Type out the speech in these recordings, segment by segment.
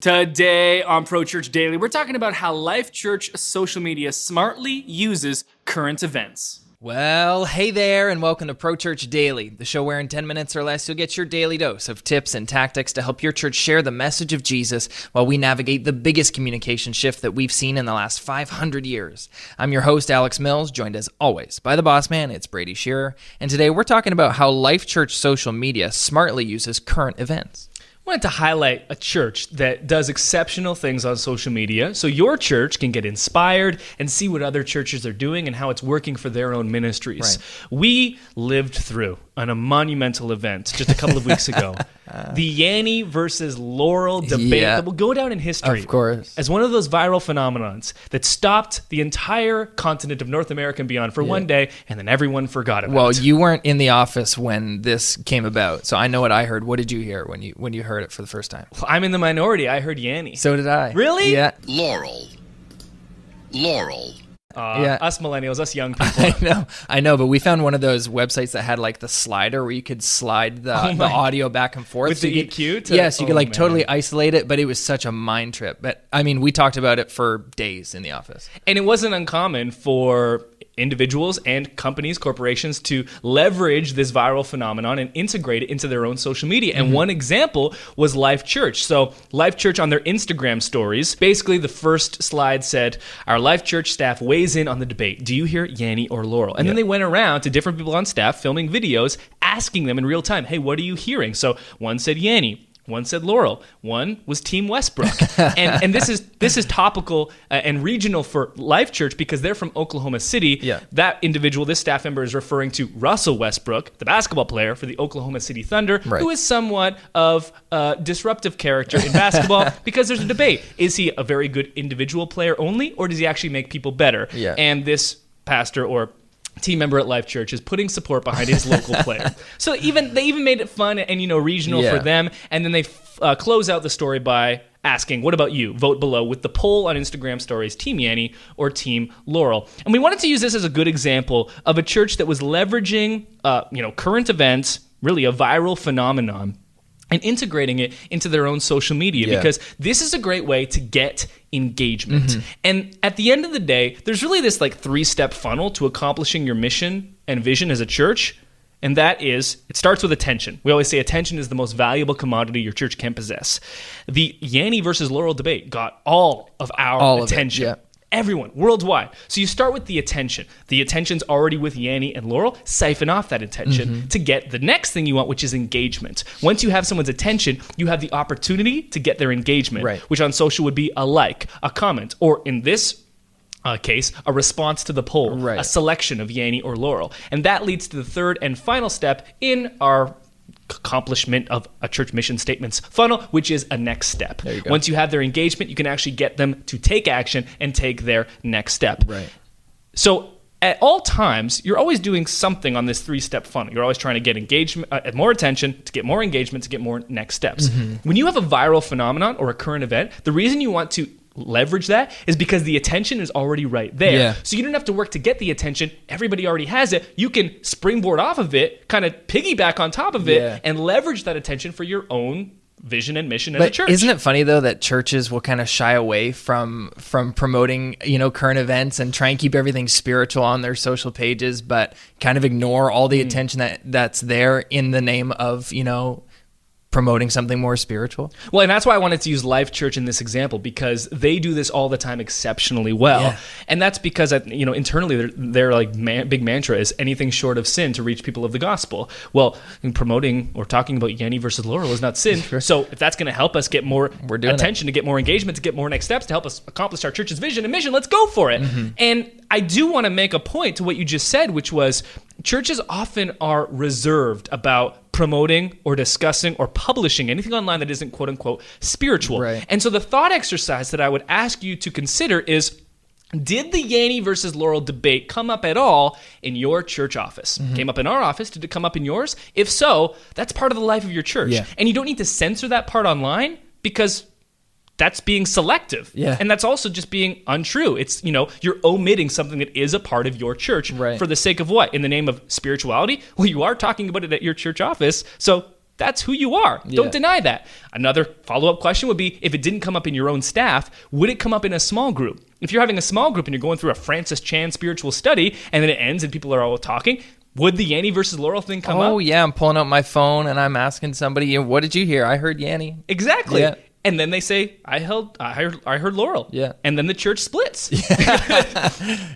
Today on Pro Church Daily, we're talking about how Life.Church social media smartly uses current events. Well, hey there, and welcome to Pro Church Daily, the show where in 10 minutes or less you'll get your daily dose of tips and tactics to help your church share the message of Jesus while we navigate the biggest communication shift that we've seen in the last 500 years. I'm your host, Alex Mills, joined as always by the boss man, it's Brady Shearer, and today we're talking about how Life.Church social media smartly uses current events. I wanted to highlight a church that does exceptional things on social media so your church can get inspired and see what other churches are doing and how it's working for their own ministries. Right. We lived through on a monumental event just a couple of weeks ago. The Yanny versus Laurel debate that will go down in history Of course. as one of those viral phenomenons that stopped the entire continent of North America and beyond for one day, and then everyone forgot about Well, it. you weren't in the office when this came about, so I know what I heard. What did you hear when you heard it for the first time? I'm in the minority. I heard Yanny. So did I. Really? Yeah. Laurel. Yeah. Us millennials, us young people. I know, but we found one of those websites that had like the slider where you could slide the audio back and forth. With so the you could, EQ to- yes, you could man. totally isolate it, but it was such a mind trip. But I mean, we talked about it for days in the office. And it wasn't uncommon for individuals and companies, corporations to leverage this viral phenomenon and integrate it into their own social media. And one example was Life.Church. So Life.Church on their Instagram stories, basically the first slide said, our Life.Church staff weighs in on the debate. Do you hear Yanny or Laurel? And then they went around to different people on staff filming videos, asking them in real time, hey, what are you hearing? So one said Yanny. One said Laurel. One was Team Westbrook. and this is topical and regional for Life.Church because they're from Oklahoma City. Yeah. That individual, this staff member, is referring to Russell Westbrook, the basketball player for the Oklahoma City Thunder, Right. who is somewhat of a disruptive character in basketball because there's a debate. Is he a very good individual player only, or does he actually make people better? Yeah. And this pastor or team member at Life.Church is putting support behind his local player. So they even made it fun and regional for them. And then they close out the story by asking, what about you? Vote below with the poll on Instagram stories, Team Yanny or Team Laurel. And we wanted to use this as a good example of a church that was leveraging current events, really a viral phenomenon, and integrating it into their own social media because this is a great way to get engagement. And at the end of the day, there's really this like 3-step funnel to accomplishing your mission and vision as a church. And that is, it starts with attention. We always say attention is the most valuable commodity your church can possess. The Yanny versus Laurel debate got all of our attention. Of it, yeah. Everyone, worldwide. So you start with the attention. The attention's already with Yanny and Laurel. Siphon off that attention to get the next thing you want, which is engagement. Once you have someone's attention, you have the opportunity to get their engagement, Right. which on social would be a like, a comment, or in this case, a response to the poll, Right. a selection of Yanny or Laurel. And that leads to the third and final step in our accomplishment of a church mission statements funnel, which is a next step. There you go. Once you have their engagement, you can actually get them to take action and take their next step. Right. So at all times, you're always doing something on this 3-step funnel. You're always trying to get engagement, more attention, to get more engagement, to get more next steps. When you have a viral phenomenon or a current event, the reason you want to leverage that is because the attention is already right there. Yeah. So you don't have to work to get the attention. Everybody already has it. You can springboard off of it, kind of piggyback on top of it, and leverage that attention for your own vision and mission as a church. Isn't it funny though that churches will kind of shy away from promoting current events and try and keep everything spiritual on their social pages, but kind of ignore all the attention that's there in the name of promoting something more spiritual? Well, and that's why I wanted to use Life.Church in this example, because they do this all the time exceptionally well. Yeah. And that's because, internally, their like big mantra is anything short of sin to reach people of the gospel. Well, in promoting or talking about Yanny versus Laurel is not sin. Sure. So if that's going to help us get more We're doing attention, to get more engagement, to get more next steps, to help us accomplish our church's vision and mission, let's go for it. And I do want to make a point to what you just said, which was churches often are reserved about promoting or discussing or publishing anything online that isn't quote unquote spiritual. Right. And so the thought exercise that I would ask you to consider is, did the Yanny versus Laurel debate come up at all in your church office? Came up in our office? Did it come up in yours? If so, that's part of the life of your church. Yeah. And you don't need to censor that part online because that's being selective. Yeah. And that's also just being untrue. It's, you're omitting something that is a part of your church Right. for the sake of what? In the name of spirituality? Well, you are talking about it at your church office. So That's who you are. Don't deny that. Another follow-up question would be, if it didn't come up in your own staff, would it come up in a small group? If you're having a small group and you're going through a Francis Chan spiritual study and then it ends and people are all talking, would the Yanny versus Laurel thing come up? Oh, yeah. I'm pulling out my phone and I'm asking somebody, what did you hear? I heard Yanny. Exactly. Yeah. And then they say, I heard Laurel. Yeah. And then the church splits.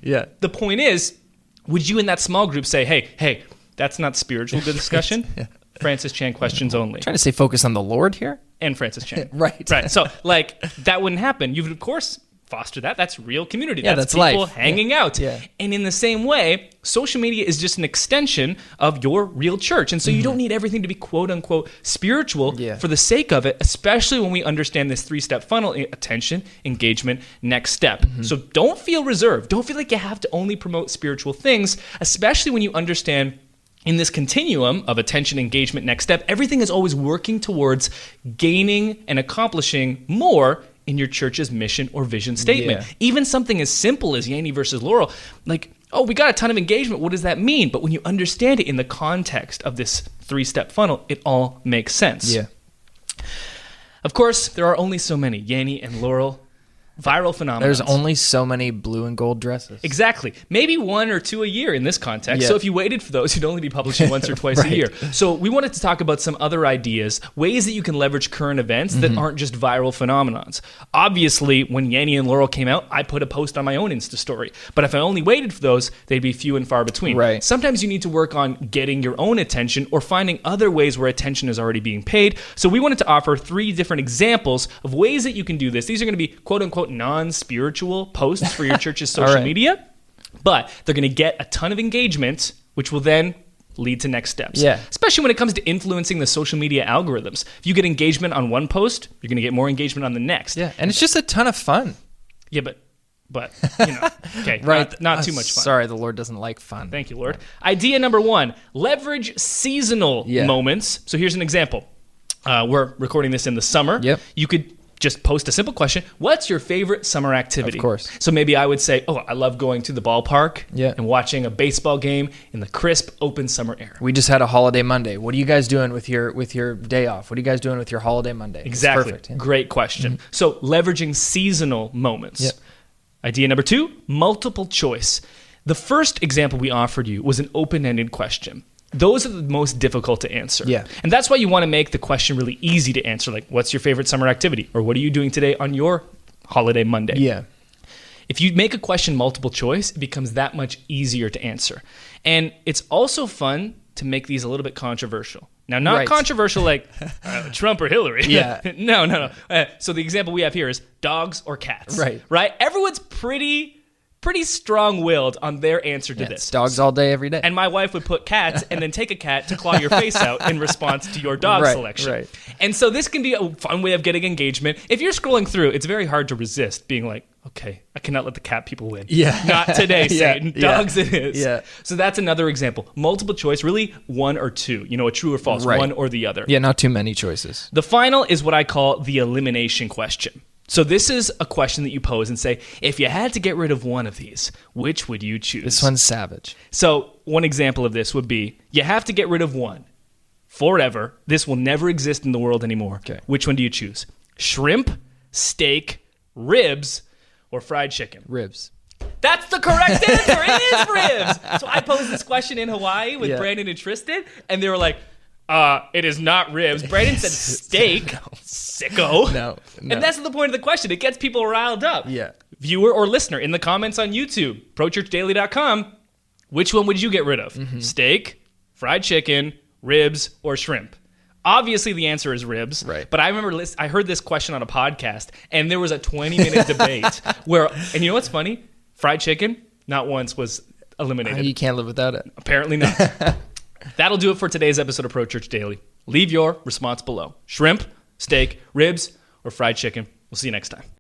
Yeah. The point is, would you in that small group say, hey, that's not spiritual good discussion? Francis Chan questions only. Trying to stay focused on the Lord here? And Francis Chan. Right. So, that wouldn't happen. You would, of course, foster that. That's real community. Yeah, that's people life. Hanging out. Yeah. And in the same way, social media is just an extension of your real church. And so you don't need everything to be quote unquote spiritual for the sake of it, especially when we understand this 3-step funnel: attention, engagement, next step. So don't feel reserved. Don't feel like you have to only promote spiritual things, especially when you understand in this continuum of attention, engagement, next step, everything is always working towards gaining and accomplishing more in your church's mission or vision statement. Yeah. Even something as simple as Yanny versus Laurel, we got a ton of engagement. What does that mean? But when you understand it in the context of this 3-step funnel, it all makes sense. Yeah. Of course, there are only so many Yanny and Laurel viral phenomena. There's only so many blue and gold dresses. Exactly. Maybe 1 or 2 a year in this context. Yeah. So if you waited for those, you'd only be publishing once or twice a year. So we wanted to talk about some other ideas, ways that you can leverage current events that aren't just viral phenomenons. Obviously, when Yanny and Laurel came out, I put a post on my own Insta story. But if I only waited for those, they'd be few and far between. Right. Sometimes you need to work on getting your own attention or finding other ways where attention is already being paid. So we wanted to offer 3 different examples of ways that you can do this. These are going to be quote-unquote non-spiritual posts for your church's social media, but they're going to get a ton of engagement, which will then lead to next steps. Yeah. Especially when it comes to influencing the social media algorithms. If you get engagement on one post, you're going to get more engagement on the next. Yeah, and it's just a ton of fun. Yeah, but okay, right. not too much fun. Sorry, the Lord doesn't like fun. Thank you, Lord. Idea number 1, leverage seasonal moments. So here's an example. We're recording this in the summer. Yep. You could just post a simple question. What's your favorite summer activity? Of course. So maybe I would say, I love going to the ballpark and watching a baseball game in the crisp, open summer air. We just had a holiday Monday. What are you guys doing with your day off? What are you guys doing with your holiday Monday? Exactly. Perfect. Yeah. Great question. So leveraging seasonal moments. Yep. Idea number 2, multiple choice. The first example we offered you was an open-ended question. Those are the most difficult to answer. Yeah. And that's why you want to make the question really easy to answer, like, what's your favorite summer activity? Or what are you doing today on your holiday Monday? Yeah. If you make a question multiple choice, it becomes that much easier to answer. And it's also fun to make these a little bit controversial. Now, not controversial like Trump or Hillary. Yeah. No. So the example we have here is dogs or cats. Right? Everyone's pretty strong-willed on their answer to this. It's dogs all day, every day. And my wife would put cats and then take a cat to claw your face out in response to your dog selection. Right. And so this can be a fun way of getting engagement. If you're scrolling through, it's very hard to resist being like, okay, I cannot let the cat people win. Yeah. Not today, Satan. Dogs it is. Yeah. So that's another example. Multiple choice, really 1 or 2. A true or false, one or the other. Yeah, not too many choices. The final is what I call the elimination question. So this is a question that you pose and say, if you had to get rid of one of these, which would you choose? This one's savage. So one example of this would be, you have to get rid of one forever. This will never exist in the world anymore. Okay. Which one do you choose? Shrimp, steak, ribs, or fried chicken? Ribs. That's the correct answer. It is ribs. So I posed this question in Hawaii with Brandon and Tristan, and they were like, it is not ribs. Brandon said steak. Sicko. No. And that's the point of the question. It gets people riled up. Yeah. Viewer or listener, in the comments on YouTube, prochurchdaily.com, which one would you get rid of? Steak, fried chicken, ribs, or shrimp? Obviously, the answer is ribs. Right. But I remember I heard this question on a podcast, and there was a 20-minute debate where, and you know what's funny? Fried chicken, not once was eliminated. You can't live without it. Apparently not. That'll do it for today's episode of Pro Church Daily. Leave your response below. Shrimp, steak, ribs, or fried chicken. We'll see you next time.